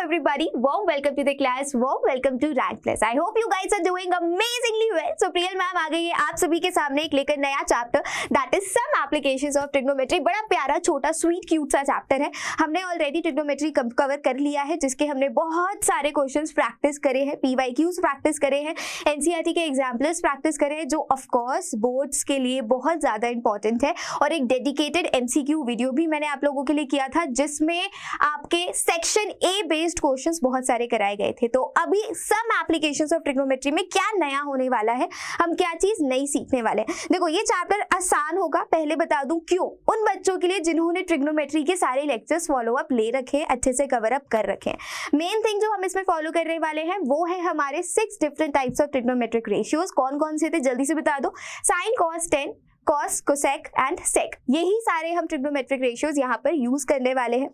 everybody, warm welcome to the class, warm welcome to Rank Plus. I hope you guys are doing amazingly well. So Priyal ma'am आ गई है आप सभी के सामने एक लेकर नया chapter that is some applications of trigonometry. बड़ा प्यारा छोटा स्वीट क्यूट सा चैप्टर है। हमने ऑलरेडी ट्रिग्नोमेट्री कवर कर लिया है जिसके हमने बहुत सारे क्वेश्चंस प्रैक्टिस करे हैं, पीवाईक्यूज प्रैक्टिस करे हैं, एनसीईआरटी के एग्जाम्पल्स प्रैक्टिस करे हैं जो ऑफ कोर्स बोर्ड्स के लिए बहुत ज्यादा इंपॉर्टेंट है। और एक डेडिकेटेड एमसीक्यू वीडियो भी मैंने आप लोगों के लिए किया था जिसमें आपके सेक्शन ए बेस्ड क्वेश्चंस बहुत सारे कराए गए थे। तो अभी सम एप्लीकेशंस ऑफ ट्रिग्नोमेट्री में क्या नया होने वाला है, हम क्या चीज नई सीखने वाले हैं। देखो ये चैप्टर आसान होगा, पहले बता दूं क्यों, उन बच्चों के लिए जिन्होंने ट्रिग्नोमेट्री के सारे लेक्चर्स फॉलो अप ले रखे हैं, अच्छे से कवर अप कर रखे हैं। मेन थिंग जो हम इसमें फॉलो करने वाले हैं वो है हमारे 6 different types of trigonometric ratios. कौन कौन से थे जल्दी से बता दो। Sine, cos, tan, cos, cosec and sec, यही सारे हम ट्रिग्नोमेट्रिक रेशियोज यहाँ पर यूज करने वाले हैं।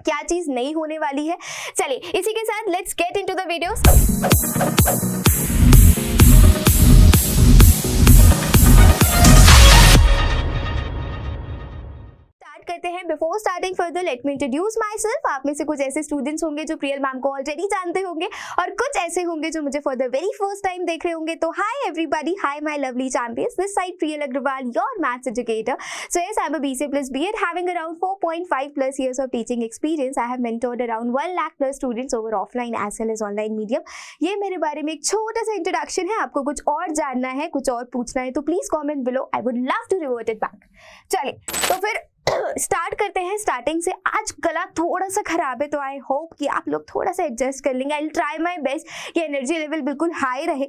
क्या चीज नई होने वाली है, चलिए इसी के साथ let's get into the videos. करते हैं। Before starting further let me introduce my self. आप में से कुछ ऐसे स्टूडेंट्स होंगे जो प्रियल मैम को ऑलरेडी जानते होंगे और कुछ ऐसे होंगे जो मुझे for the very first time देख रहे होंगे। तो hi everybody, hi my lovely champions, this side Priyal Agarwal, your maths educator. So yes, I am a BCA plus B.Ed having around 4.5 plus years of teaching experience. I have mentored around 1 lakh plus students over offline as well as online medium. ये मेरे बारे में एक छोटा सा introduction है। आपको कुछ और जानना है, कुछ और पूछना है तो please comment below, I would love to revert it back. चलिए तो फिर स्टार्ट करते हैं स्टार्टिंग से। आज गला थोड़ा सा खराब है तो आई होप कि आप लोग थोड़ा सा एडजस्ट कर लेंगे। I will try my best कि एनर्जी लेवल बिल्कुल हाई रहे,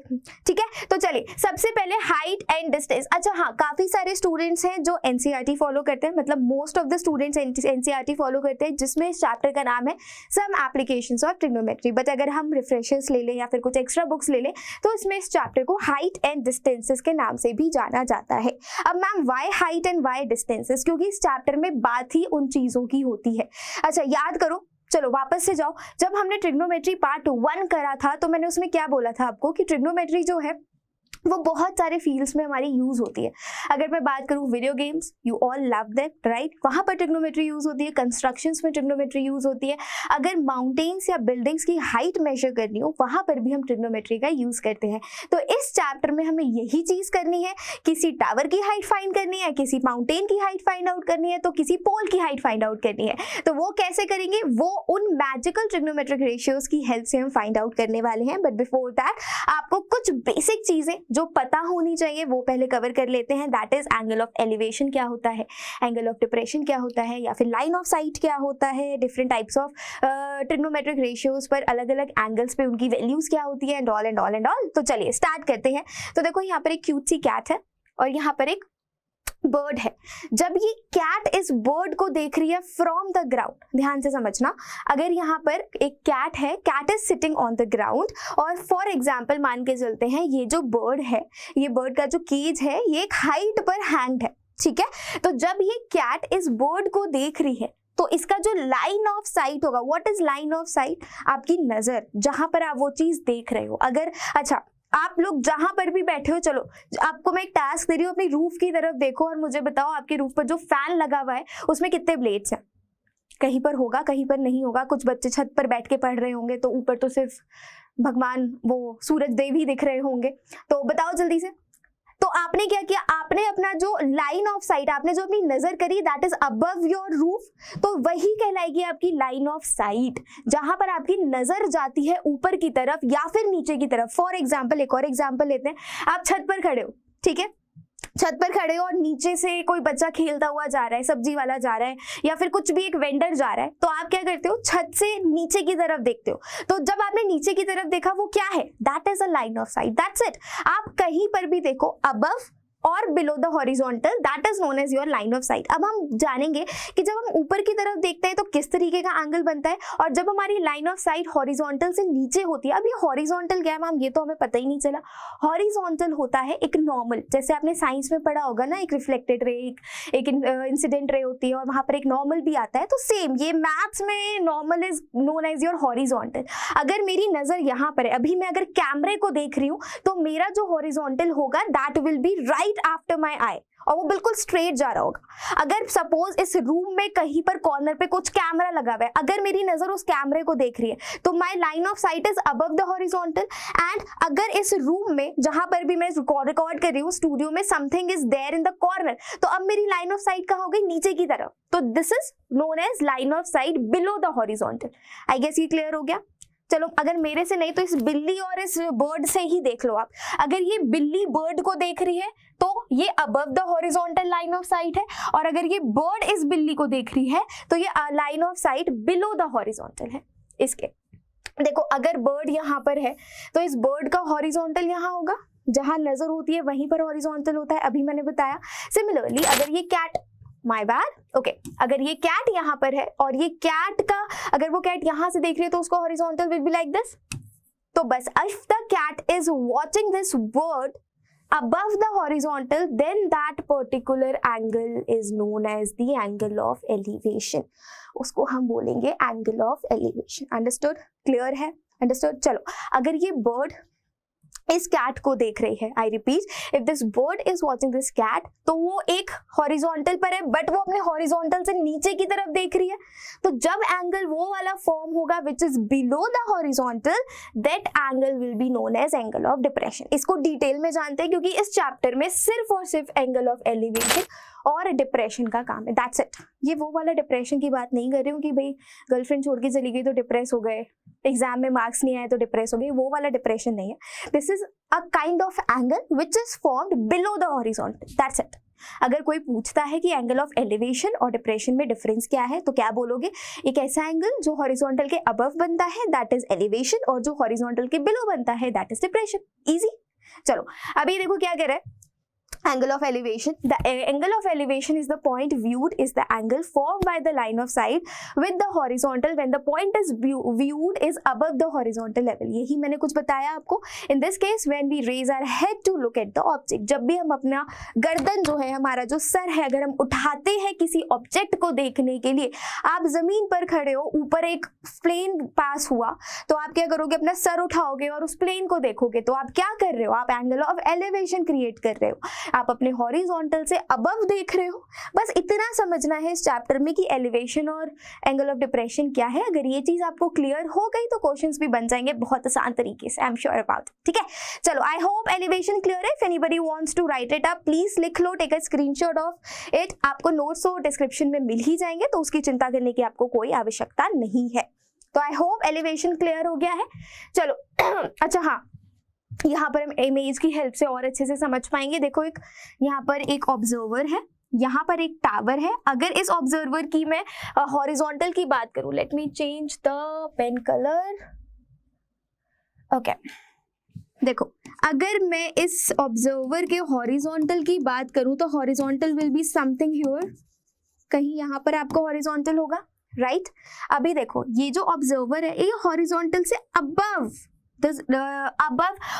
ठीक है। तो चलिए सबसे पहले हाइट एंड डिस्टेंस। अच्छा हाँ, काफी सारे स्टूडेंट्स हैं जो एनसीईआरटी फॉलो करते हैं, मतलब most of the students NCERT follow करते हैं जिसमें इस चैप्टर का नाम है some applications of trigonometry. But अगर हम रिफ्रेशर्स ले लें या फिर कुछ एक्स्ट्रा बुक्स ले लें तो इसमें इस चैप्टर को हाइट एंड डिस्टेंसेस के नाम से भी जाना जाता है। अब ma'am why height and why distances, क्योंकि इस चैप्टर में बात ही उन चीजों की होती है। अच्छा याद करो, चलो वापस से जाओ। जब हमने ट्रिग्नोमेट्री पार्ट 1 करा था तो मैंने उसमें क्या बोला था आपको कि ट्रिग्नोमेट्री जो है वो बहुत सारे फील्ड्स में हमारी यूज होती है। अगर मैं बात करूं video games, you all love that right, वहां पर ट्रिग्नोमेट्री यूज होती है। कंस्ट्रक्शंस में ट्रिग्नोमेट्री यूज होती है। अगर माउंटेन्स या बिल्डिंग्स की हाइट मेजर करनी हो वहां पर भी हम ट्रिग्नोमेट्री का यूज करते हैं। तो इस चैप्टर में हमें यही चीज करनी है, किसी टावर की हाइट फाइंड करनी है, किसी माउंटेन की हाइट फाइंड आउट करनी है, तो किसी पोल की हाइट फाइंड आउट करनी है। तो वो कैसे करेंगे, वो उन मैजिकल ट्रिग्नोमेट्रिक रेशियोज की हेल्प से हम फाइंड आउट करने वाले हैं। बट बिफोर दैट आपको कुछ बेसिक चीजें जो पता होनी चाहिए वो पहले कवर कर लेते हैं। That is angle of elevation क्या होता है, एंगल ऑफ डिप्रेशन क्या होता है, या फिर लाइन ऑफ साइट क्या होता है, different types of trigonometric ratios पर अलग अलग एंगल्स पे उनकी वैल्यूज क्या होती है, and all and all and all. तो चलिए स्टार्ट करते हैं। तो देखो यहाँ पर एक क्यूट सी कैट है और यहाँ पर एक बर्ड है। जब ये कैट इस बर्ड को देख रही है फ्रॉम द ग्राउंड, ध्यान से समझना, अगर यहाँ पर एक कैट है, cat is sitting on the ground और फॉर एग्जाम्पल मान के चलते हैं ये जो बर्ड है, ये बर्ड का जो केज है ये एक हाइट पर हैंग है, ठीक है। तो जब ये कैट इस बर्ड को देख रही है तो इसका जो लाइन ऑफ साइट होगा, what is line of site, आपकी नजर जहां पर आप वो चीज देख रहे हो। अगर अच्छा आप लोग जहां पर भी बैठे हो, चलो आपको मैं एक टास्क दे रही हूँ, अपनी रूफ की तरफ देखो और मुझे बताओ आपके रूफ पर जो फैन लगा हुआ है उसमें कितने ब्लेड्स हैं। कहीं पर होगा कहीं पर नहीं होगा। कुछ बच्चे छत पर बैठ के पढ़ रहे होंगे तो ऊपर तो सिर्फ भगवान वो सूरज देव ही दिख रहे होंगे। तो बताओ जल्दी से। तो आपने क्या किया, आपने अपना जो लाइन ऑफ साइट, आपने जो अपनी नजर करी that is above your roof, तो वही कहलाएगी आपकी लाइन ऑफ साइट, जहां पर आपकी नजर जाती है ऊपर की तरफ या फिर नीचे की तरफ। फॉर एग्जाम्पल एक और एग्जाम्पल लेते हैं। आप छत पर खड़े हो, ठीक है, छत पर खड़े हो और नीचे से कोई बच्चा खेलता हुआ जा रहा है, सब्जी वाला जा रहा है या फिर कुछ भी एक वेंडर जा रहा है, तो आप क्या करते हो, छत से नीचे की तरफ देखते हो। तो जब आपने नीचे की तरफ देखा वो क्या है, that is a line of sight, that's it. आप कहीं पर भी देखो अबव और below the horizontal, that is known as your line of sight. अब हम जानेंगे कि जब हम ऊपर की तरफ देखते हैं तो किस तरीके का एंगल बनता है और जब हमारी लाइन ऑफ साइट हॉरिजॉन्टल से नीचे होती है। अब ये हॉरिजॉन्टल क्या है मैम, ये तो हमें पता ही नहीं चला। हॉरिजॉन्टल होता है एक नॉर्मल, जैसे आपने साइंस में पढ़ा होगा ना, एक रिफ्लेक्टेड रे, एक इंसिडेंट रे होती है और वहां पर एक नॉर्मल भी आता है। तो सेम ये मैथ्स में normal is known as your horizontal. अगर मेरी नजर यहाँ पर है, अभी मैं अगर कैमरे को देख रही हूँ तो मेरा जो हॉरिजॉन्टल होगा that will be right right after my eye और वो बिल्कुल स्ट्रेट जा रहा होगा। अगर सपोज इस रूम में कहीं पर कॉर्नर पे कुछ कैमरा लगा हुआ है, अगर मेरी नजर उस कैमरे को देख रही है तो माई line of site is above the horizontal. And अगर इस रूम में जहां पर भी मैं रिकॉर्ड कर रही हूँ स्टूडियो में something is there in the corner, तो अब मेरी लाइन ऑफ साइट कहाँ हो गई, नीचे की तरफ। तो this is known as line of sight below the horizontal. I guess ये क्लियर हो गया। चलो अगर मेरे से नहीं तो इस बिल्ली और इस बर्ड से ही देख लो आप। अगर ये बिल्ली बर्ड को देख रही है तो ये above the horizontal line of site है, और अगर ये बर्ड इस बिल्ली को देख रही है तो ये line of sight below the horizontal है इसके। देखो अगर बर्ड यहाँ पर है तो इस बर्ड का हॉरिजॉन्टल यहाँ होगा, जहां नजर होती है वहीं पर हॉरिजॉन्टल होता है, अभी मैंने बताया। सिमिलरली अगर ये कैट, माय बैड, ओके, अगर ये कैट यहाँ पर है और ये कैट का, अगर वो कैट यहाँ से देख रही है तो उसका horizontal will be like this. तो बस if the cat is watching this bird above the horizontal, then that particular angle is known as the angle of elevation. उसको हम बोलेंगे angle of elevation. Understood? Clear है? Understood? चलो अगर ये bird इस कैट को देख रही है, I repeat, if this bird is watching this cat, तो वो एक हॉरिजॉन्टल पर है बट वो अपने हॉरिजॉन्टल से नीचे की तरफ देख रही है। तो जब एंगल वो वाला फॉर्म होगा which is below the horizontal, that angle will be known as angle of depression. इसको डिटेल में जानते हैं क्योंकि इस चैप्टर में सिर्फ और सिर्फ एंगल ऑफ एलिवेशन और डिप्रेशन का काम है। That's it. ये वो वाला डिप्रेशन की बात नहीं कर रही हूँ कि भाई गर्लफ्रेंड छोड़ के चली गई तो डिप्रेस हो गए, एग्जाम में मार्क्स नहीं आए तो डिप्रेस हो गए, वो वाला डिप्रेशन नहीं है। This is a kind of angle which is formed below the horizontal. That's it. अगर कोई पूछता है कि एंगल ऑफ एलिवेशन और डिप्रेशन में डिफरेंस क्या है तो क्या बोलोगे, एक ऐसा एंगल जो हॉरिजॉन्टल के अबव बनता है दैट इज एलिवेशन, और जो हॉरिजॉन्टल के बिलो बनता है दैट इज डिप्रेशन। इजी। चलो अभी देखो क्या कह रहा है angle of elevation. The angle of elevation is the point viewed is the angle formed by the line of sight with the horizontal when the point is viewed is above the horizontal level. यही मैंने कुछ बताया आपको. In this case when we raise our head to look at the object, जब भी हम अपना गर्दन जो है, हमारा जो सर है, अगर हम उठाते हैं किसी ऑब्जेक्ट को देखने के लिए, आप जमीन पर खड़े हो, ऊपर एक प्लेन पास हुआ तो आप क्या करोगे, अपना सर उठाओगे और उस प्लेन को देखोगे, तो आप क्या कर रहे हो, आप एंगल ऑफ एलिवेशन क्रिएट कर रहे हो, आप अपने हॉरिजॉन्टल से अबव देख रहे हो। बस इतना समझना है इस चैप्टर में कि एलिवेशन और एंगल ऑफ डिप्रेशन क्या है। अगर ये चीज आपको क्लियर हो गई तो क्वेश्चंस भी बन जाएंगे बहुत आसान तरीके से, आई एम श्योर अबाउट। ठीक है, चलो आई होप एलिवेशन क्लियर है। If anybody wants to write it up please लिख लो, take a screenshot of it. आपको नोट्स तो डिस्क्रिप्शन में मिल ही जाएंगे, तो उसकी चिंता करने की आपको कोई आवश्यकता नहीं है। तो आई होप एलिवेशन क्लियर हो गया है। चलो अच्छा हाँ, यहाँ पर हम इमेज की हेल्प से और अच्छे से समझ पाएंगे। देखो एक यहाँ पर एक ऑब्जर्वर है, यहाँ पर एक टावर है। अगर इस ऑब्जर्वर की मैं हॉरिजॉन्टल की बात करूं, let me change the pen colour. Okay, देखो अगर मैं इस ऑब्जर्वर के हॉरिजॉन्टल की बात करूं तो horizontal will be something here, कहीं यहाँ पर आपको हॉरिजॉन्टल होगा, राइट। अभी देखो ये जो ऑब्जर्वर है ये हॉरिजॉन्टल से अबव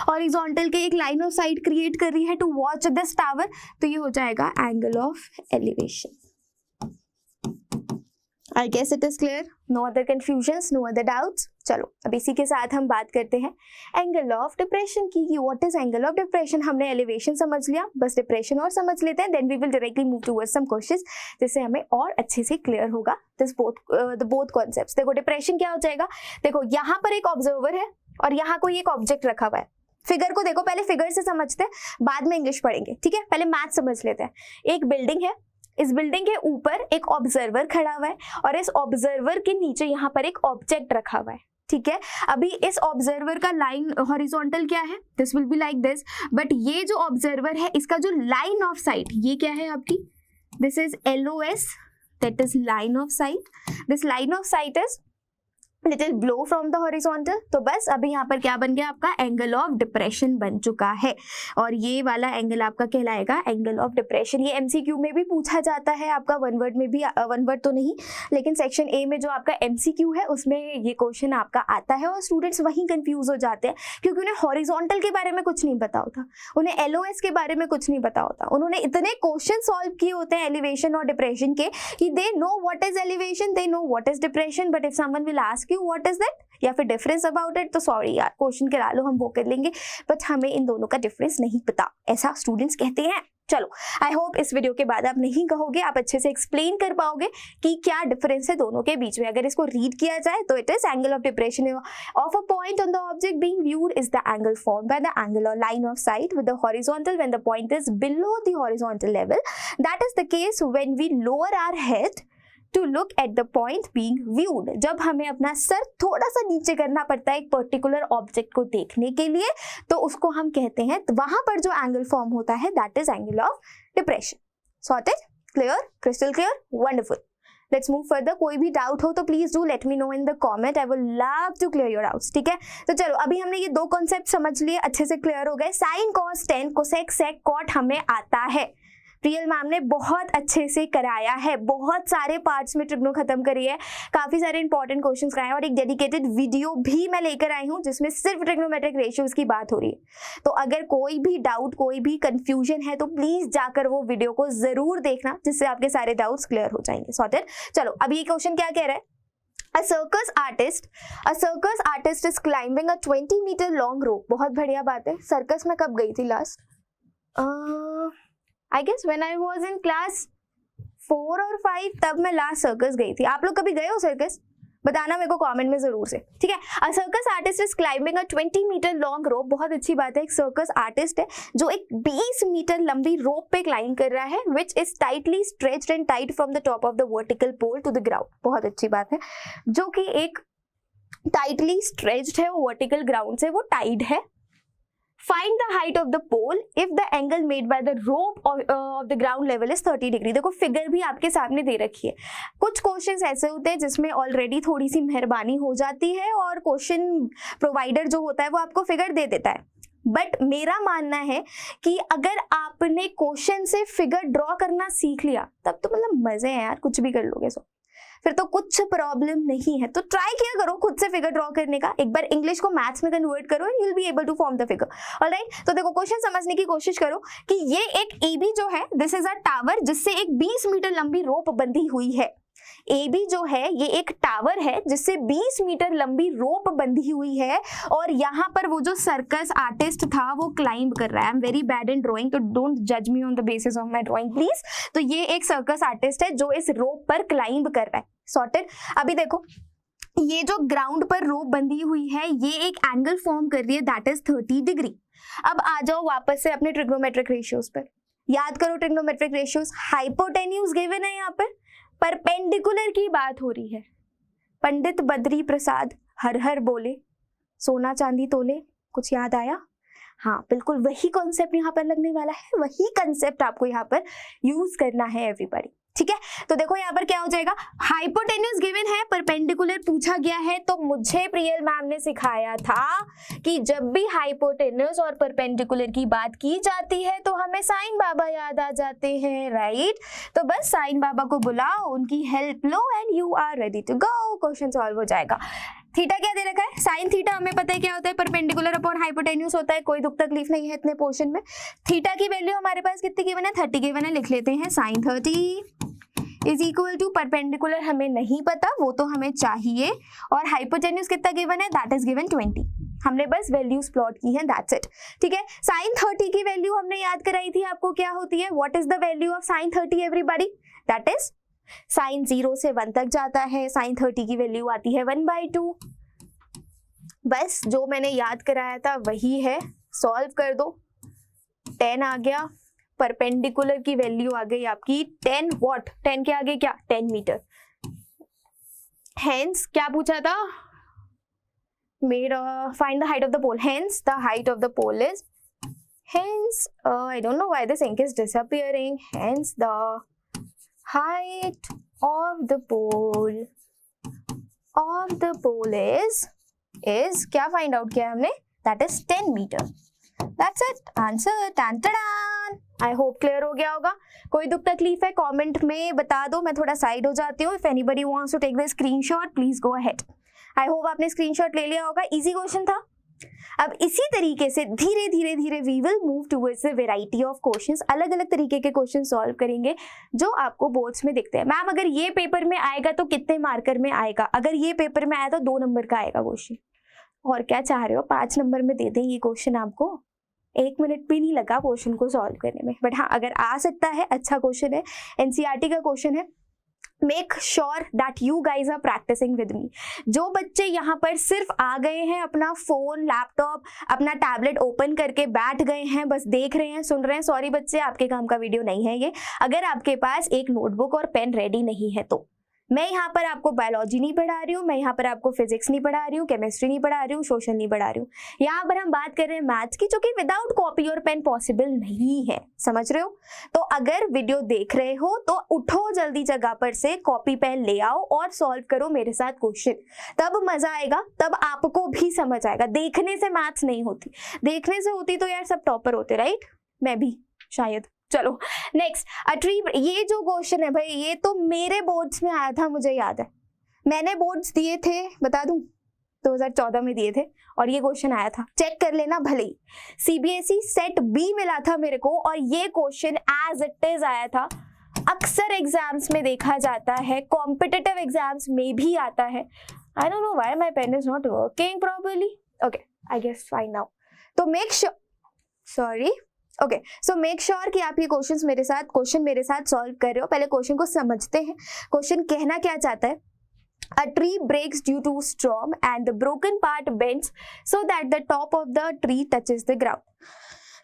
हॉरिजॉन्टल के एक लाइन ऑफ साइट क्रिएट कर रही है टू वॉच दिस टावर, तो ये हो जाएगा angle of elevation. I guess it is clear, no other confusions, no other doubts. चलो अब इसी के साथ हम बात करते हैं एंगल ऑफ डिप्रेशन की। What is angle of depression? हमने एलिवेशन समझ लिया, बस डिप्रेशन और समझ लेते हैं, then we will directly move towards some questions जिससे हमें और अच्छे से क्लियर होगा दिस बोथ कॉन्सेप्ट्स। देखो डिप्रेशन क्या हो जाएगा, देखो यहाँ पर एक ऑब्जर्वर है और यहाँ कोई एक ऑब्जेक्ट रखा हुआ है। फिगर को देखो, पहले फिगर से समझते हैं, बाद में इंग्लिश पढ़ेंगे, ठीक है। पहले मैथ समझ लेते हैं। एक बिल्डिंग है, इस बिल्डिंग के ऊपर एक ऑब्जर्वर खड़ा हुआ है और इस ऑब्जर्वर के नीचे यहाँ पर एक ऑब्जेक्ट रखा हुआ है, ठीक है। अभी इस ऑब्जर्वर का लाइन हॉरिजॉन्टल क्या है, this will be like this, but ये जो ऑब्जर्वर है इसका जो लाइन ऑफ साइट ये क्या है आपकी, this is LOS, that is line of site. This line of site is little blow from the horizontal. तो बस अभी यहाँ पर क्या बन गया, आपका एंगल ऑफ डिप्रेशन बन चुका है, और ये वाला एंगल आपका कहलाएगा एंगल ऑफ डिप्रेशन। ये MCQ में भी पूछा जाता है आपका, वन वर्ड में भी, वन वर्ड तो नहीं लेकिन सेक्शन A में जो आपका MCQ है उसमें ये क्वेश्चन आपका आता है, और स्टूडेंट्स वहीं कंफ्यूज हो जाते हैं क्योंकि उन्हें हॉरिजॉन्टल के बारे में कुछ नहीं पता होता, उन्हें LOS के बारे में कुछ नहीं पता होता। उन्होंने इतने क्वेश्चन सॉल्व किए होते हैं एलिवेशन और डिप्रेशन के कि they know what is elevation, they know what is depression, but if someone will ask what is that या फिर डिफरेंस अबाउट इट, तो सॉरी यार, क्वेश्चन करा लो, हम वो कर लेंगे, बट हमें इन दोनों का डिफरेंस नहीं पता, ऐसा स्टूडेंट्स कहते हैं। चलो, आई होप इस वीडियो के बाद आप नहीं कहोगे, आप अच्छे से एक्सप्लेन कर पाओगे कि क्या डिफरेंस है दोनों के बीच में। अगर इसको रीड किया जाए तो it is angle of depression of a point on the object being viewed is the angle formed by the angle और line of sight with the horizontal when the point is below the horizontal level. That is the case when we lower our head to look at the point being viewed. जब हमें अपना sir थोड़ा सा नीचे करना पड़ता है एक पर्टिकुलर ऑब्जेक्ट को देखने के लिए, तो उसको हम कहते हैं, तो वहां पर जो एंगल फॉर्म होता है that is angle of depression. Sorted? Clear? Crystal clear? Wonderful. Let's move further. कोई भी डाउट हो तो please do let me know in the comment, I will love to clear your doubts. ठीक है, तो चलो अभी हमने ये दो कॉन्सेप्ट समझ लिए, अच्छे से क्लियर हो गए। Sine cos tan, cosec sec cot हमें आता है, प्रियल मैम ने बहुत अच्छे से कराया है, बहुत सारे पार्ट्स में ट्रिग्नो खत्म करी है, काफी सारे इंपॉर्टेंट क्वेश्चंस कराए और एक डेडिकेटेड वीडियो भी मैं लेकर आई हूँ जिसमें सिर्फ ट्रिग्नोमेट्रिक रेशियोज की बात हो रही है। तो अगर कोई भी डाउट, कोई भी कंफ्यूजन है तो प्लीज जाकर वो वीडियो को जरूर देखना, जिससे आपके सारे डाउट्स क्लियर हो जाएंगे। सॉर्टेड? चलो, अभी ये क्वेश्चन क्या कह रहा है? A circus artist is climbing a 20 meter long rope। बहुत बढ़िया बात है। सर्कस में कब गई थी last? I guess when I was in class 4 और 5, तब मैं लास्ट सर्कस गई थी। आप लोग कभी गए हो सर्कस? बताना मेरे को कमेंट में जरूर से। ठीक है, a circus artist is climbing a 20 metre long rope. बहुत अच्छी बात है, एक सर्कस आर्टिस्ट है जो एक 20 मीटर लंबी रोप पे क्लाइंब कर रहा है, which is tightly stretched and tied from the top of the vertical pole to the ground. बहुत अच्छी बात है, जो कि एक टाइटली स्ट्रेच्ड है, वो वर्टिकल ग्राउंड से वो टाइड है। Find the height of the pole if the angle made by the rope of the ground level is 30 degree. देखो फिगर भी आपके सामने दे रखी है। कुछ क्वेश्चंस ऐसे होते हैं जिसमें ऑलरेडी थोड़ी सी मेहरबानी हो जाती है और क्वेश्चन प्रोवाइडर जो होता है वो आपको फिगर दे देता है, बट मेरा मानना है कि अगर आपने क्वेश्चन से फिगर ड्रॉ करना सीख लिया तब तो मतलब मजे हैं यार, कुछ भी कर लोगे, सो फिर तो कुछ प्रॉब्लम नहीं है। तो ट्राई किया करो खुद से फिगर ड्रॉ करने का, एक बार इंग्लिश को मैथ्स में कन्वर्ट करो and you will be able to form the figure. Alright, तो देखो क्वेश्चन समझने की कोशिश करो कि ये एक एबी जो है, दिस इज अ टावर जिससे एक 20 मीटर लंबी रोप बंधी हुई है। एबी जो है ये एक टावर है जिससे 20 मीटर लंबी रोप बंधी हुई है, और यहाँ पर वो जो सर्कस आर्टिस्ट था वो क्लाइंब कर रहा है। I am very bad in drawing, तो डोंट जज me on the basis of my drawing please. तो ये एक सर्कस आर्टिस्ट है जो इस रोप पर क्लाइंब कर रहा है। सॉर्टेड? अभी देखो ये जो ग्राउंड पर रोप बंधी हुई है ये एक एंगल फॉर्म कर रही है, दैट इज 30 डिग्री। अब आ जाओ वापस से अपने ट्रिग्नोमेट्रिक रेशियोज पर, याद करो ट्रिग्नोमेट्रिक रेशियोज। हाइपोटेन्यूज गिवन है, यहाँ पर परपेंडिकुलर की बात हो रही है। पंडित बद्री प्रसाद हर हर बोले, सोना चांदी तोले। कुछ याद आया? हाँ, बिल्कुल वही कॉन्सेप्ट यहाँ पर लगने वाला है, वही कॉन्सेप्ट आपको यहाँ पर यूज करना है एवरीबॉडी। ठीक है, तो देखो यहाँ पर क्या हो जाएगा, हाइपोटेन्यूज गिवन है, परपेंडिकुलर पूछा गया है, तो मुझे प्रियल मैम ने सिखाया था कि जब भी हाइपोटेन्यूज और परपेंडिकुलर की बात की जाती है तो हमें साईं बाबा याद आ जाते हैं, राइट? तो बस साईं बाबा को बुलाओ, उनकी हेल्प लो and you are ready to go, question solve हो जाएगा। थीटा क्या दे रखा है? साइन थीटा हमें पता है क्या होता है, परपेंडिकुलर अपॉन हाइपोटेन्यूज होता है, कोई दुख तकलीफ नहीं है इतने पोर्शन में। थीटा की वैल्यू हमारे पास कितनी गिवन है? 30 गिवन है, लिख लेते हैं sine 30 is equal to, perpendicular हमें नहीं पता, वो तो हमें चाहिए, और हाइपोटेन्यूज कितना गिवन है? That is given 20। हमने बस वैल्यूज प्लॉट की हैं, दैट्स इट। ठीक है, साइन 30 की वैल्यू हमने याद कराई थी आपको, क्या होती है? What is the value of sine 30 everybody? That is sine 0 से 1 तक जाता है, साइन 30 की वैल्यू आती है 1/2। बस जो मैंने याद कराया था वही है, सॉल्व कर दो। 10 आ गया, परपेंडिकुलर की वैल्यू आ गई आपकी 10 वॉट, 10 के आगे क्या? 10 मीटर। हेंस क्या पूछा था? Made find the height of the pole, hence the height of the pole is, hence I don't know why this ink is disappearing, hence the height of the pole is क्या find out किया हमने? That is 10 metre. That's it, answer. टन टन। I hope clear हो गया होगा। कोई दुख तकलीफ है कमेंट में बता दो, मैं थोड़ा साइड हो जाती हूँ। If anybody wants to take the screenshot please go ahead. I hope आपने स्क्रीनशॉट ले लिया होगा, इजी क्वेश्चन था। अब इसी तरीके से धीरे धीरे धीरे we will move towards the variety of questions. अलग अलग तरीके के क्वेश्चन सॉल्व करेंगे जो आपको बोर्ड्स में दिखते हैं। मैम अगर ये पेपर में आएगा तो कितने मार्कर में आएगा? अगर ये पेपर में आया तो 2 नंबर का आएगा क्वेश्चन। और क्या चाह रहे हो, 5 नंबर में दे दें ये क्वेश्चन आपको? 1 मिनट भी नहीं लगा क्वेश्चन को सॉल्व करने में। बट हाँ, अगर आ सकता है, अच्छा क्वेश्चन है, एनसीईआरटी का क्वेश्चन है। Make sure that you guys are practising with me. जो बच्चे यहाँ पर सिर्फ आ गए हैं, अपना फोन, लैपटॉप, अपना टैबलेट ओपन करके बैठ गए हैं, बस देख रहे हैं, सुन रहे हैं, सॉरी बच्चे, आपके काम का वीडियो नहीं है ये। अगर आपके पास एक नोटबुक और पेन रेडी नहीं है तो मैं यहाँ पर आपको बायोलॉजी नहीं पढ़ा रही हूँ, मैं यहाँ पर आपको फिजिक्स नहीं पढ़ा रही हूँ, केमिस्ट्री नहीं पढ़ा रही हूँ, सोशल नहीं पढ़ा रही हूँ। यहाँ पर हम बात कर रहे हैं मैथ्स की, जो कि विदाउट कॉपी और पेन पॉसिबल नहीं है। समझ रहे हो? तो अगर वीडियो देख रहे हो तो उठो जल्दी जगह पर से, कॉपी पेन ले आओ और सॉल्व करो मेरे साथ क्वेश्चन। तब मजा आएगा, तब आपको भी समझ आएगा। देखने से मैथ्स नहीं होती, देखने से होती तो यार सब टॉपर होते, राइट? मैं भी शायद। चलो नेक्स्ट, अ ट्री। ये जो क्वेश्चन है भाई, ये तो मेरे बोर्ड्स में आया था, मुझे याद है। मैंने बोर्ड्स दिए थे, बता दूं, 2014 में दिए थे और ये क्वेश्चन आया था, चेक कर लेना भले ही। सीबीएसई सेट बी मिला था मेरे को और ये क्वेश्चन एज इट इज आया था। अक्सर एग्जाम्स में देखा जाता है, कॉम्पिटिटिव एग्जाम्स में भी आता है। I don't know why my pen is not working properly. Okay, I guess fine now. तो make sure, sorry, okay, so make sure कि आप ये क्वेश्चन मेरे साथ सॉल्व कर रहे हो। पहले क्वेश्चन को समझते हैं। क्वेश्चन कहना क्या चाहता है? A tree breaks due to storm and the broken part bends so that the top of the tree touches the ground.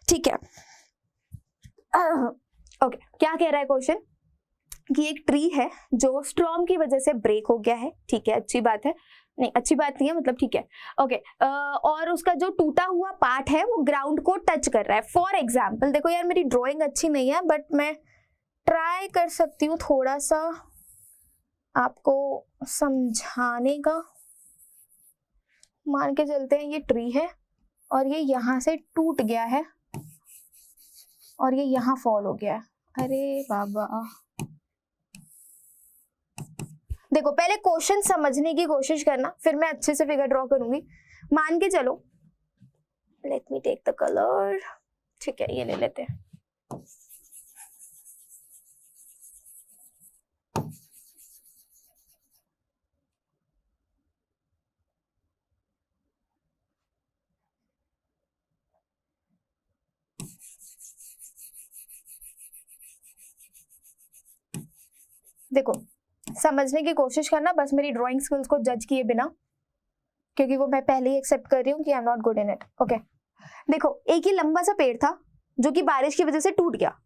ठीक है, ओके, क्या कह रहा है क्वेश्चन? कि एक ट्री है जो स्टॉर्म की वजह से ब्रेक हो गया है। ठीक है, अच्छी बात है, नहीं अच्छी बात नहीं है, मतलब ठीक है, ओके। और उसका जो टूटा हुआ पार्ट है वो ग्राउंड को टच कर रहा है। फॉर एग्जाम्पल, देखो यार मेरी ड्राइंग अच्छी नहीं है, बट मैं ट्राई कर सकती हूँ थोड़ा सा आपको समझाने का। मान के चलते हैं ये ट्री है और ये यहाँ से टूट गया है और ये यहाँ फॉल हो गया है। अरे बाबा, देखो पहले क्वेश्चन समझने की कोशिश करना, फिर मैं अच्छे से फिगर ड्रॉ करूंगी। मान के चलो, let me take the colour, ठीक है, ये ले लेते हैं। देखो समझने की कोशिश करना, बस मेरी ड्राइंग स्किल्स को जज किए बिना, क्योंकि वो मैं पहले ही एक्सेप्ट कर रही हूँ कि I am not good in it. Okay, देखो एक ही लंबा सा पेड़ था जो कि बारिश की वजह से टूट गया।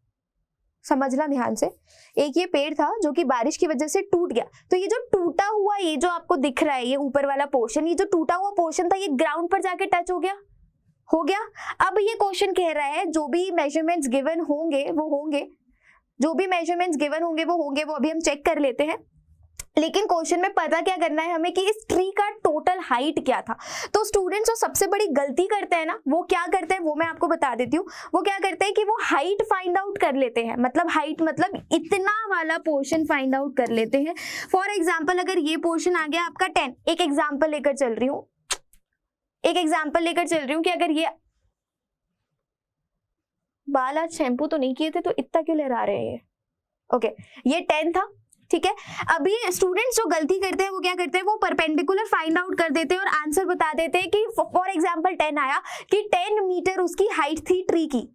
समझना ध्यान से, एक ये पेड़ था जो कि बारिश की वजह से टूट गया। तो ये जो टूटा हुआ, ये जो आपको दिख रहा है, ये ऊपर वाला पोर्शन, ये जो टूटा हुआ पोर्शन था, ये ग्राउंड पर जाके टच हो गया। अब ये क्वेश्चन कह रहा है जो भी मेजरमेंट्स गिवन होंगे वो होंगे, वो अभी हम चेक कर लेते हैं। लेकिन क्वेश्चन में पता क्या करना है हमें कि इस ट्री का टोटल हाइट क्या था। तो स्टूडेंट्स जो सबसे बड़ी गलती करते हैं ना, वो क्या करते हैं वो मैं आपको बता देती हूँ। वो क्या करते हैं कि वो हाइट फाइंड आउट कर लेते हैं, मतलब हाइट मतलब इतना वाला पोर्शन फाइंड आउट कर लेते हैं। फॉर एग्जाम्पल, अगर ये पोर्शन आ गया आपका 10, एक एग्जाम्पल लेकर चल रही हूँ कि अगर ये बाल आज शैम्पू तो नहीं किए थे तो इतना क्यों लहरा रहे हैं ये। ओके, ये 10 था, ठीक है। अभी स्टूडेंट्स जो गलती करते हैं वो क्या करते हैं, वो परपेंडिकुलर फाइंड आउट कर देते हैं और आंसर बता देते हैं कि फॉर एग्जांपल 10 आया कि 10 मीटर उसकी हाइट थी ट्री की।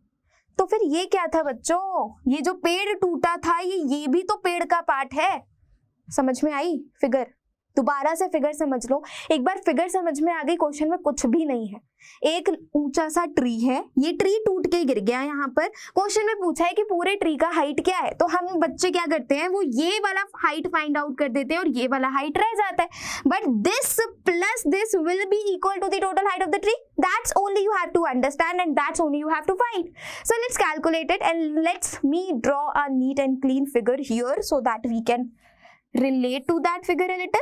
तो फिर ये क्या था बच्चों, ये जो पेड़ टूटा था ये भी तो पेड़ का पार्ट है। समझ में आई फिगर? दोबारा से फिगर समझ लो, एक बार फिगर समझ में आ गई, क्वेश्चन में कुछ भी नहीं है। एक ऊंचा सा ट्री है, ये ट्री टूट के गिर गया। यहाँ पर क्वेश्चन में पूछा है कि पूरे ट्री का हाइट क्या है, तो हम बच्चे क्या करते हैं, वो ये वाला हाइट फाइंड आउट कर देते हैं और ये वाला हाइट रह जाता है। But this plus this will be equal to the total height of the tree. That's only you have to understand and that's only you have to find. So let's calculate it and let's me draw a neat and clean figure here so that we can relate to that figure a little.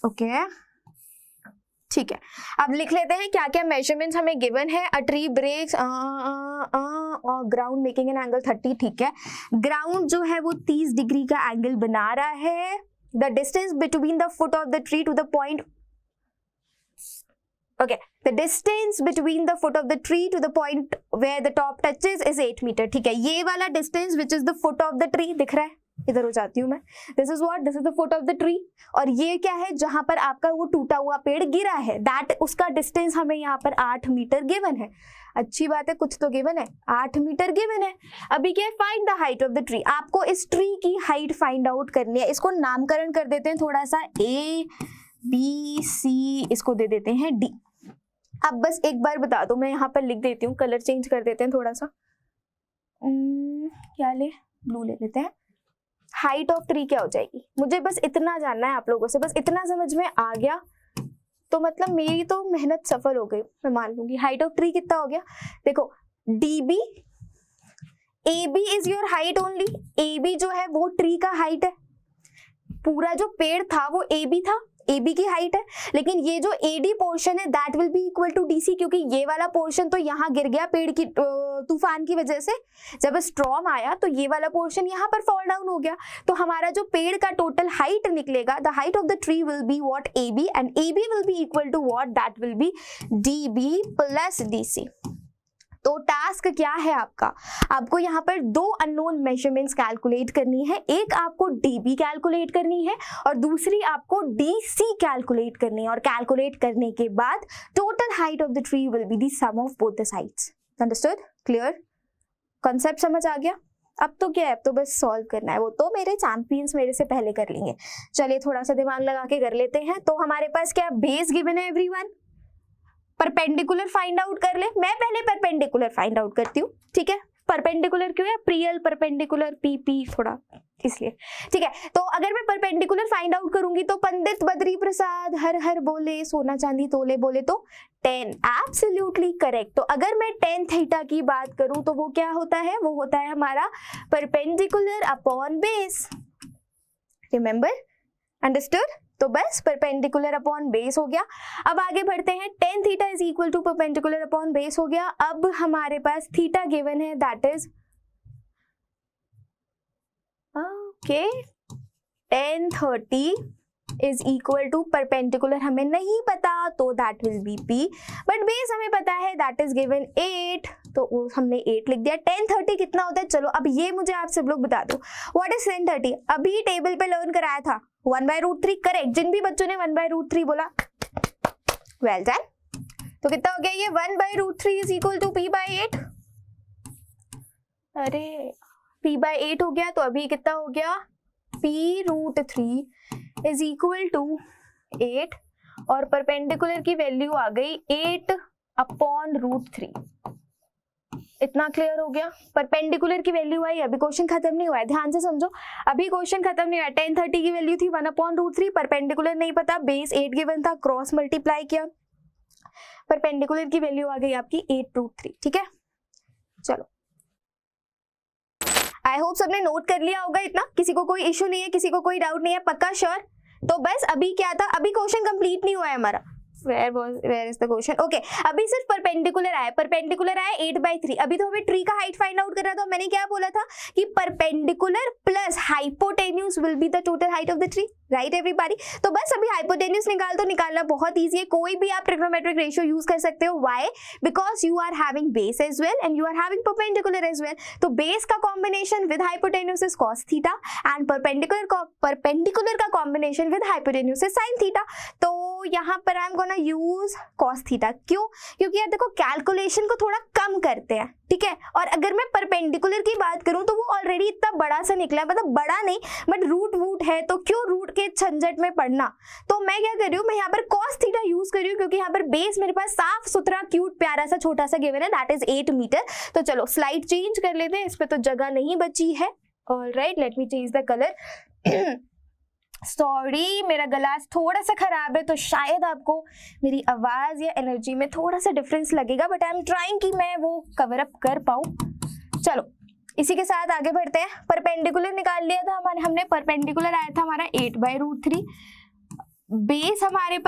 Okay, ठीक है। अब लिख लेते हैं क्या क्या measurements हमें given है। A tree breaks ground making an angle 30, ठीक है। ग्राउंड जो है वो 30 डिग्री का एंगल बना रहा है। The distance between the foot of the tree to the point, okay, the distance between the foot of the tree to the point where the top touches is 8 metre, ठीक है। ये वाला distance which is the foot of the tree दिख रहा है, इधर हो जाती हूँ मैं। This is what, this is the foot of the tree. और ये क्या है, जहां पर आपका वो टूटा हुआ पेड़ गिरा है, दैट उसका डिस्टेंस हमें यहाँ पर 8 मीटर गिवन है। अच्छी बात है, कुछ तो गिवन है, 8 मीटर गिवन है। अभी क्या है, find the height of the tree. आपको इस ट्री की हाइट फाइंड आउट करनी है। इसको नामकरण कर देते हैं थोड़ा सा, A B C, इसको दे देते हैं D। अब बस एक बार बता दो, मैं यहाँ पर लिख देती हूँ, कलर चेंज कर देते हैं थोड़ा सा। क्या ले, ब्लू ले लेते हैं। हाइट ऑफ ट्री क्या हो जाएगी, मुझे बस इतना जानना है आप लोगों से, बस इतना समझ में आ गया तो मतलब मेरी तो मेहनत सफल हो गई, मैं मान लूंगी। हाइट ऑफ ट्री कितना हो गया, देखो DB, AB is your height only. AB जो है वो ट्री का हाइट है, पूरा जो पेड़ था वो AB था, AB की हाइट है। लेकिन ये जो AD पोर्शन है that will be equal to DC, क्योंकि ये वाला पोर्शन तो यहाँ गिर गया पेड़ की तूफान की वजह से, जब स्टॉर्म आया तो ये वाला पोर्शन यहाँ पर फॉल डाउन हो गया। तो हमारा जो पेड़ का टोटल हाइट निकलेगा, the height of the tree will be what, AB, and AB will be equal to what, that will be DB plus DC। तो टास्क क्या है आपका, आपको यहाँ पर 2 अननोन मेजरमेंट्स कैलकुलेट करनी है। एक आपको DB कैलकुलेट करनी है और दूसरी आपको DC कैलकुलेट करनी है। और कैलकुलेट करने के बाद total height of the tree will be the sum of both the sides. Understood, clear, concept समझ आ गया। अब तो क्या है, अब तो बस सॉल्व करना है, वो तो मेरे चैंपियंस मेरे से पहले कर लेंगे। चलिए थोड़ा सा दिमाग लगा के कर लेते हैं। तो हमारे पास क्या बेस गिवन है एवरीवन, परपेंडिकुलर फाइंड आउट कर ले। मैं पहले परपेंडिकुलर फाइंड आउट करती हूँ, ठीक है। परपेंडिकुलर क्यों है, प्रियल परपेंडिकुलर, PP थोड़ा इसलिए, ठीक है। तो अगर मैं परपेंडिकुलर फाइंड आउट करूंगी तो पंडित बद्री प्रसाद हर हर बोले, सोना चांदी तोले बोले, तो 10 एब्सोल्युटली करेक्ट। तो अगर मैं tan थीटा की बात करूं तो वो क्या होता है, वो होता है हमारा perpendicular upon base. Remember, understood. तो बस परपेंडिकुलर अपॉन बेस हो गया। अब आगे बढ़ते हैं, tan theta is equal to perpendicular upon base हो गया। अब हमारे पास थीटा गिवन है, that is okay, tan 30 is equal to perpendicular हमें नहीं पता तो that will be P, but base हमें पता है दैट इज गिवन 8, तो हमने 8 लिख दिया। tan 30 कितना होता है, चलो अब ये मुझे आप सब लोग बता दो, व्हाट इज tan 30। अभी टेबल पे लर्न कराया था 1/√3, करेक्ट। जिन भी बच्चों ने 1/√3 बोला, वेल डन। तो कितना हो गया ये, 1/√3 इज इक्वल टू P/8। अरे P/8 हो गया, तो अभी कितना हो गया, P√3 इज इक्वल टू 8 और परपेंडिकुलर की वैल्यू आ गई 8/√3। इतना क्लियर हो गया, परपेंडिकुलर की वैल्यू आई। अभी क्वेश्चन खत्म नहीं हुआ है, ध्यान से समझो, अभी क्वेश्चन खत्म नहीं हुआ है। tan 30 की वैल्यू थी 1/√3, परपेंडिकुलर नहीं पता, बेस 8 गिवन था, क्रॉस मल्टीप्लाई किया, परपेंडिकुलर की वैल्यू आ गई आपकी 8√3, ठीक है। चलो, आई होप सबने नोट कर लिया होगा इतना, किसी को कोई इशू नहीं है, किसी को कोई डाउट नहीं है, पक्का श्योर। तो बस अभी क्या था, अभी क्वेश्चन कंप्लीट नहीं हुआ है हमारा। Where is the question? Okay, अभी सिर्फ परपेंडिकुलर आया, 8/3। अभी तो हमें ट्री का हाइट फाइंड आउट करना था। मैंने क्या बोला था कि perpendicular plus hypotenuse will be the total height of the tree, right everybody. तो बस अभी हाइपोटेन्यूज निकाल दो, निकालना बहुत ईजी है, कोई भी आप ट्रिग्नोमेट्रिक रेशियो यूज कर सकते हो। Why, because you are having base as well and you are having perpendicular as well. तो बेस का combination with hypotenuse is cos theta and perpendicular का combination with hypotenuse is sin theta. तो यहाँ पर I am gonna use cos theta. क्यों, क्योंकि यार देखो कैलकुलेशन को थोड़ा कम करते हैं, ठीक है। और अगर मैं परपेंडिकुलर की बात करूं तो वो ऑलरेडी इतना बड़ा सा निकला है, मतलब बड़ा नहीं बट रूट है, तो क्यों रूट के झंझट में पड़ना। तो मैं क्या कर रही हूँ, मैं यहाँ पर cos थीटा यूज कर रही हूँ, क्योंकि यहाँ पर बेस मेरे पास साफ सुथरा क्यूट प्यारा सा छोटा सा गिवन है, दैट इज 8 मीटर। तो चलो स्लाइड चेंज कर लेते हैं, इस पे तो जगह नहीं बची है। Alright, late me change the colour. Sorry, मेरा गला थोड़ा सा खराब है, तो शायद आपको मेरी आवाज या एनर्जी में थोड़ा सा डिफरेंस लगेगा, बट आई एम ट्राइंग कि मैं वो कवर अप कर पाऊं। चलो इसी के साथ आगे बढ़ते हैं। परपेंडिकुलर निकाल लिया था हमने, परपेंडिकुलर आया था हमारा 8/√3। बेस हमारे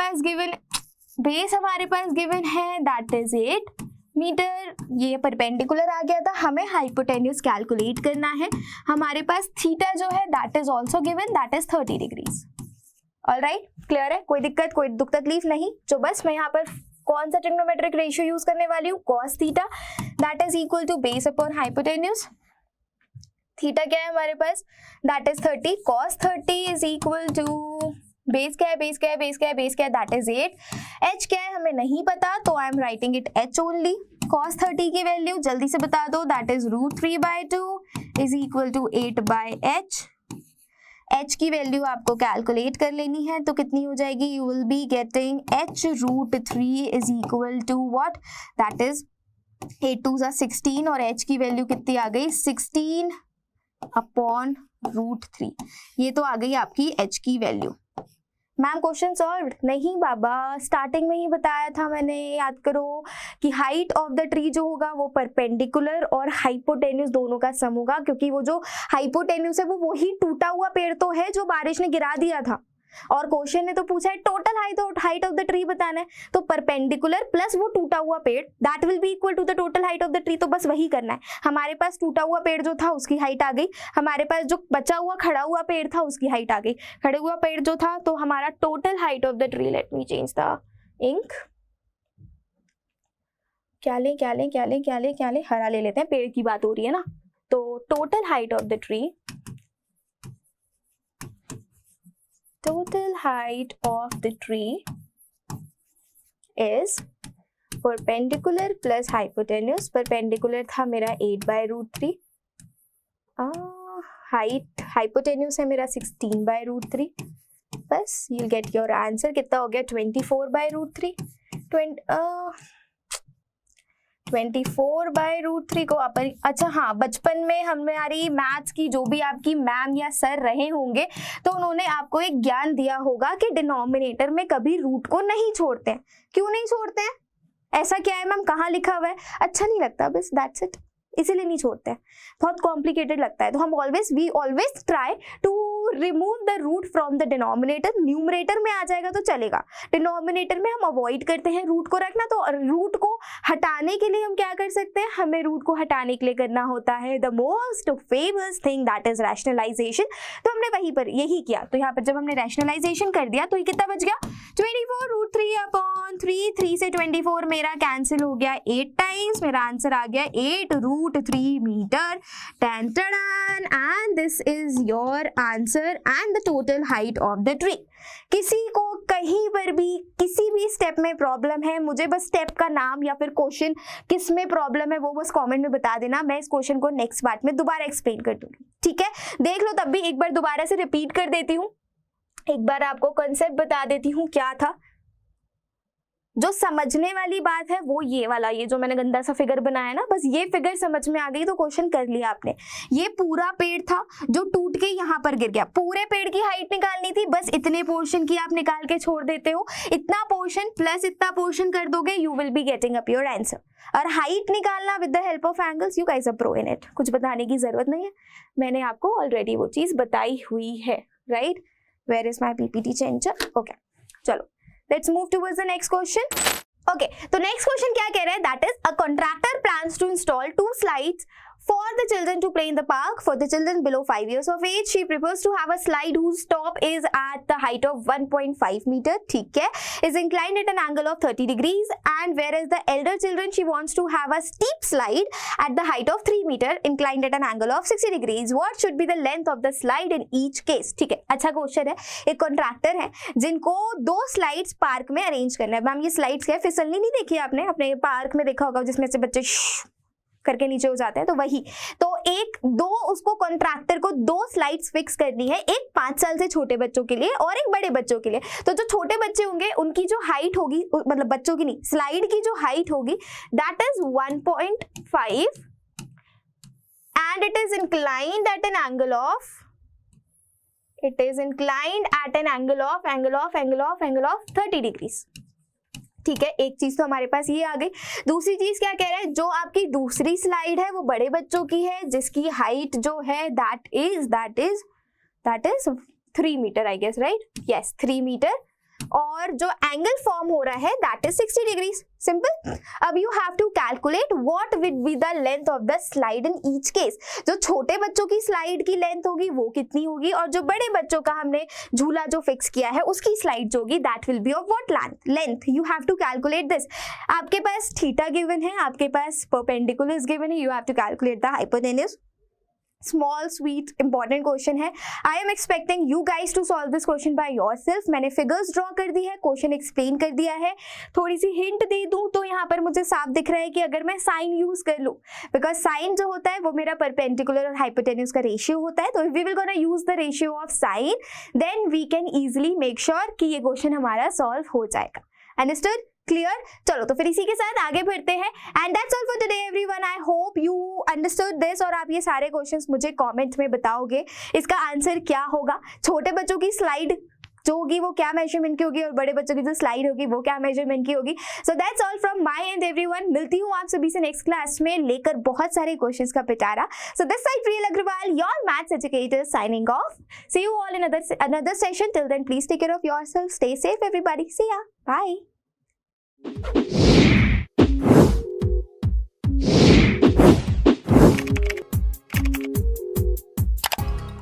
पास गिवन है दैट इज 8 मीटर। ये परपेंडिकुलर आ गया था, हमें हाइपोटेन्यूज कैलकुलेट करना है। हमारे पास थीटा जो है that is also given, that is 30 degrees. Alright, clear है, कोई दिक्कत कोई दुख तकलीफ नहीं। जो बस मैं यहाँ पर कौन सा ट्रिग्नोमेट्रिक रेशियो यूज करने वाली हूँ, cos theta that is equal to base upon hypotenuse. Theta क्या है हमारे पास, that is 30, cos 30 is equal to base क्या है, बेस क्या है, बेस क्या है, बेस क्या है, दैट इज 8। h क्या है हमें नहीं पता, तो I am writing it h only. cos 30 की वैल्यू जल्दी से बता दो, that is √3/2 is equal to 8/h। h की वैल्यू आपको कैलकुलेट कर लेनी है, तो कितनी हो जाएगी, you will be getting h√3 is equal to what, that is 8 2 जा 16, और h की वैल्यू कितनी आ गई, 16/√3। ये तो आ गई आपकी h की वैल्यू। मैम क्वेश्चन सॉल्व नहीं बाबा, स्टार्टिंग में ही बताया था मैंने, याद करो कि हाइट ऑफ द ट्री जो होगा वो परपेंडिकुलर और हाइपोटेन्यूस दोनों का सम होगा, क्योंकि वो जो हाइपोटेन्यूस है वो वही टूटा हुआ पेड़ तो है जो बारिश ने गिरा दिया था, और क्वेश्चन ने तो पूछा है total height of the tree बताना है, तो परपेंडिकुलर प्लस वो टूटा हुआ पेड़ that will be equal to the total height of the tree. तो बस वही करना है। हमारे पास टूटा हुआ पेड़ जो था उसकी हाइट आ गई, हमारे पास जो बचा हुआ खड़ा हुआ पेड़ था उसकी हाइट आ गई, खड़े हुआ पेड़ जो था, तो हमारा total height of the tree, let me change the ink, क्या ले क्या ले क्या ले क्या ले क्या ले, हरा ले लेते हैं, पेड़ की बात हो रही है ना। तो total height of the tree, total height of the tree is perpendicular plus hypotenuse। perpendicular था मेरा 8/√3, height hypotenuse है मेरा 16/√3, बस you'll get your answer। कितना हो गया, 24/√3। 24/√3 को अपन, अच्छा हाँ, बचपन में हमारी मैथ्स की जो भी आपकी मैम या सर रहे होंगे तो उन्होंने आपको एक ज्ञान दिया होगा कि डिनोमिनेटर में कभी रूट को नहीं छोड़ते हैं। क्यों नहीं छोड़ते हैं, ऐसा क्या है मैम, कहाँ लिखा हुआ है, अच्छा नहीं लगता, बस दैट्स इट, इसीलिए नहीं छोड़ते हैं, बहुत कॉम्प्लिकेटेड लगता है। तो हम we always try to remove the root from the denominator. Numerator में आ जाएगा तो चलेगा, डिनोमिनेटर में हम अवॉइड करते हैं रूट को रखना। तो रूट को हटाने के लिए हम क्या कर सकते हैं, हमें रूट को हटाने के लिए करना होता है the most famous thing, that is rationalisation. तो हमने वहीं पर यही किया। तो यहाँ पर जब हमने रैशनलाइजेशन कर दिया तो ये कितना बच गया, 24√3/3। 3 से 24 मेरा कैंसिल हो गया 8 टाइम्स, मेरा आंसर आ गया 8√3 metre. And this is your answer and the total height of the tree. किसी को कहीं पर भी किसी भी स्टेप में प्रॉब्लम है, मुझे बस स्टेप का नाम या फिर क्वेश्चन किस में प्रॉब्लम है वो बस कमेंट में बता देना, मैं इस क्वेश्चन को नेक्स्ट पार्ट में दोबारा एक्सप्लेन कर दूंगी, ठीक है। देख लो, तब भी एक बार दोबारा से रिपीट कर देती हूँ, एक बार आपको कॉन्सेप्ट बता देती हूँ क्या था। जो समझने वाली बात है वो ये वाला, ये जो मैंने गंदा सा फिगर बनाया ना, बस ये फिगर समझ में आ गई तो क्वेश्चन कर लिया आपने। ये पूरा पेड़ था जो टूट के यहाँ पर गिर गया, पूरे पेड़ की हाइट निकालनी थी, बस इतने पोर्शन की आप निकाल के छोड़ देते हो, इतना पोर्शन प्लस इतना पोर्शन कर दोगे, you will be getting up your answer. और हाइट निकालना with the help of angles, you guys are pro in it, कुछ बताने की जरूरत नहीं है, मैंने आपको ऑलरेडी वो चीज बताई हुई है, right. Where is my PPT changer, okay, चलो let's move towards the next question. Okay, तो next question क्या कह रहा है, that is a contractor plans to install 2 slides for the children to play in the park. For the children below 5 years of age, she prefers to have a slide whose top is at the height of 1.5 meter, ठीक है, is inclined at an angle of 30 degrees, and whereas the elder children, she wants to have a steep slide at the height of 3 meter, inclined at an angle of 60 degrees. What should be the length of the slide in each case? ठीक है, अच्छा question है। एक contractor है जिनको 2 slides park में arrange करना है। मैम ये स्लाइड्स क्या है, फिसलनी नहीं देखी आपने अपने पार्क में, देखा होगा जिसमें से बच्चे करके नीचे हो जाते हैं, तो वही। तो उसको कॉन्ट्रैक्टर को 2 स्लाइड्स फिक्स करनी है, एक 5 साल से छोटे बच्चों के लिए और एक बड़े बच्चों के लिए। तो जो छोटे बच्चे होंगे उनकी जो हाइट होगी, मतलब बच्चों की नहीं, स्लाइड की जो हाइट होगी that is 1.5 and it is inclined at an angle of 30 degrees, ठीक है। एक चीज तो हमारे पास ये आ गई। दूसरी चीज क्या कह रहा है, जो आपकी दूसरी स्लाइड है वो बड़े बच्चों की है, जिसकी हाइट जो है that is 3 metre, I guess, right, yes 3 metre, और जो एंगल फॉर्म हो रहा है दैट इज 60 डिग्रीज, सिंपल। अब you have to calculate what will be the length of the slide in each case. जो छोटे बच्चों की स्लाइड की लेंथ होगी वो कितनी होगी, और जो बड़े बच्चों का हमने झूला जो फिक्स किया है उसकी स्लाइड जो होगी that will be of what length. You have to calculate this. आपके पास थीटा गिवन है, आपके पास परपेंडिकुलर गिवन है, you have to calculate the hypotenuse. Small sweet important question है. I am expecting you guys to solve this question by yourself. मैंने figures draw कर दी है, क्वेश्चन एक्सप्लेन कर दिया है. थोड़ी सी हिंट दे दूं तो यहाँ पर मुझे साफ दिख रहा है कि अगर मैं साइन यूज कर लूं, बिकॉज साइन जो होता है वो मेरा परपेंडिकुलर और हाइपोटेन्यूज का रेशियो होता है. तो if we will gonna use the ratio of sine, then we can easily make sure कि ये क्वेश्चन हमारा सॉल्व हो जाएगा. अंडरस्टूड? क्लियर? चलो तो फिर इसी के साथ आगे बढ़ते हैं. And that's all for today everyone. I hope you understood this. और आप ये सारे क्वेश्चंस मुझे कमेंट में बताओगे इसका आंसर क्या होगा. छोटे बच्चों की स्लाइड जो होगी वो क्या मेजरमेंट की होगी और बड़े बच्चों की जो स्लाइड होगी वो क्या मेजरमेंट की होगी. So that's all from my and everyone. मिलती हूँ आप सभी से नेक्स्ट क्लास में लेकर बहुत सारे क्वेश्चंस का पिटारा. So this side Priyal Agarwal, your maths educator, signing off. See you all in another session. Till then, please take care of yourself. Stay safe, everybody. See ya. Bye.